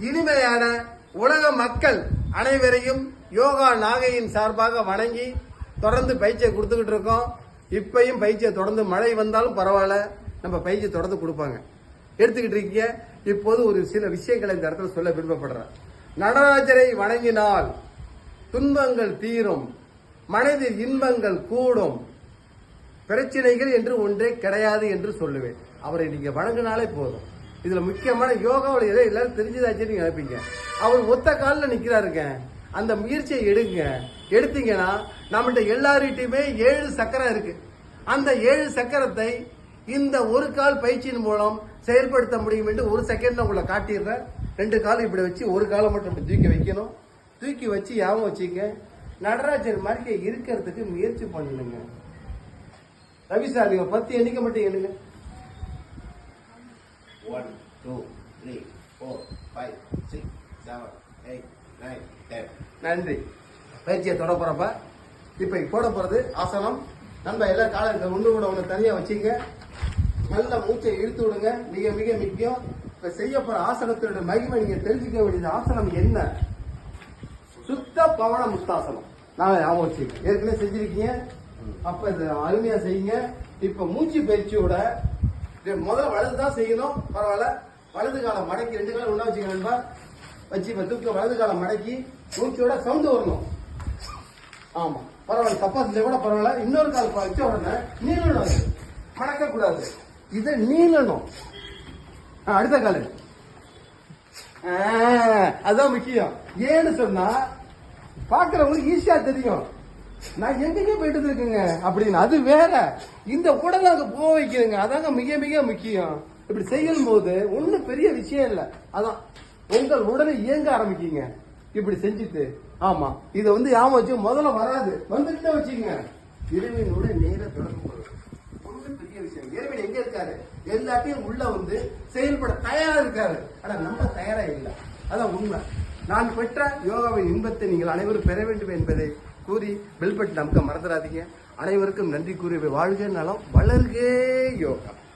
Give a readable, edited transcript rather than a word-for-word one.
இனிமையான உலக மக்கள் அனைவரையும் யோகா நாகையின் சார்பாக வணங்கி தொடர்ந்து பயிற்சியை கொடுத்துக்கிட்டு இருக்கோம். இப்பயும் பயிற்சியை தொடர்ந்து மழை வந்தாலும் பரவாயில்ல, நம்ம பயிற்சியை தொடர்ந்து கொடுப்பாங்க எடுத்துக்கிட்டு இருக்கீங்க. இப்போது ஒரு சில விஷயங்களை இந்த இடத்துல சொல்ல விருப்பப்படுறேன். நடராஜரை வணங்கினால் துன்பங்கள் தீரும், மனதில் இன்பங்கள் கூடும், பிரச்சனைகள் என்று ஒன்றே கிடையாது என்று சொல்லுவேன். அவரை நீங்க வணங்கினாலே போதும். இதுல முக்கியமான யோகாவோட எதை எல்லாரும் தெரிஞ்சதாச்சுன்னு நீங்க நினைப்பீங்க. அவர் ஒத்த காலில் நிக்கிறாருங்க. அந்த முயற்சியை எடுங்க. எடுத்தீங்கன்னா நம்மகிட்ட எல்லார்கிட்டையுமே 7 சக்கரம் இருக்கு. அந்த 7 சக்கரத்தை இந்த ஒரு கால் பயிற்சியின் மூலம் செயல்படுத்த முடியும் என்று ஒரு செகண்ட்ல உங்களை காட்டிடுறேன். 2 காலம் இப்படி வச்சு ஒரு காலம் மட்டும் இப்படி தூக்கி வைக்கணும். தூக்கி வச்சு யாவும் வச்சுக்க. நடராஜர் மாதிரி இருக்கிறதுக்கு முயற்சி பண்ணுங்க. ரவி சார், நீங்க 10 எண்ணிக்கை மட்டும் எண்ணுங்க. 1 2 3 4 5 6 7 8 9 10. நன்றி. பயிற்சியை தொட போறப்ப இப்ப போட போறது ஆசனம். நம்ம எல்லா காலங்கள் ஒன்று கூட ஒன்று தனியா வச்சுங்க. நல்ல மூச்சை இழுத்து விடுங்க. மிக மிக முக்கியம். இப்ப செய்ய போற ஆசனத்தினுடைய மகிமை நீங்க தெரிஞ்சுக்க வேண்டியது. ஆசனம் என்ன? சுத்த பவன முக்தாசனம். நான் ஞாபகம் வச்சுக்கேன், ஏற்கனவே செஞ்சிருக்கீங்க. அப்ப இது அருமையா செய்யுங்க. இப்ப மூச்சு பயிற்சியோட முதல்ல வலதுதான் செய்யணும், பரவாயில்ல. வலது காலம் மடக்கி 2 காலம் ஒண்ணா வச்சுக்கணும்பா. வச்சு இப்ப தூக்க வலது காலம் மடக்கி மூச்சோட சவுண்ட் வரணும். ஆமா, பரவாயில்ல. தப்பா செஞ்சா கூட பரவாயில்ல. இன்னொரு கால் வச்ச உடனே நீளணும், மடக்க கூடாது. இதை நீளணும். அடுத்த கால அதான் முக்கியம். ஏன்னு சொன்னா பாக்குறவங்களுக்கு ஈஸியா தெரியும், நான் எங்கெங்க போயிட்டு இருக்குங்க அப்படின்னு. அது வேற. இந்த உடலை அங்க போக வைக்கிறேங்க, அதாங்க மிக மிக முக்கியம். இப்படி செய்யும் போது ஒன்னும் பெரிய விஷயம் இல்லை. அதான் உங்கள் உடலை இயங்க ஆரம்பிக்கீங்க இப்படி செஞ்சுட்டு. ஆமா, இதை ஞாபகம் வச்சு முதல்ல வராது, வந்துட்டு வச்சுக்கங்க. இறைவனோட நேர தொடர்பு ஒன்றும் பெரிய விஷயம். இறைவன் எங்க இருக்காரு? எல்லாத்தையும் உள்ள செயல்பட தயாரா இருக்காரு. ஆனா நம்ம தயாரா இல்லை. அதான் உண்மை. நான் பெற்ற யோகாவின் இன்பத்தை நீங்கள் அனைவரும் பெற வேண்டும் என்பதை கூறி பெல் பட்டன் நமக்கு மறந்துடாதீங்க. அனைவருக்கும் நன்றி கூறி வாழ்க, நலம் வளர்க யோகா.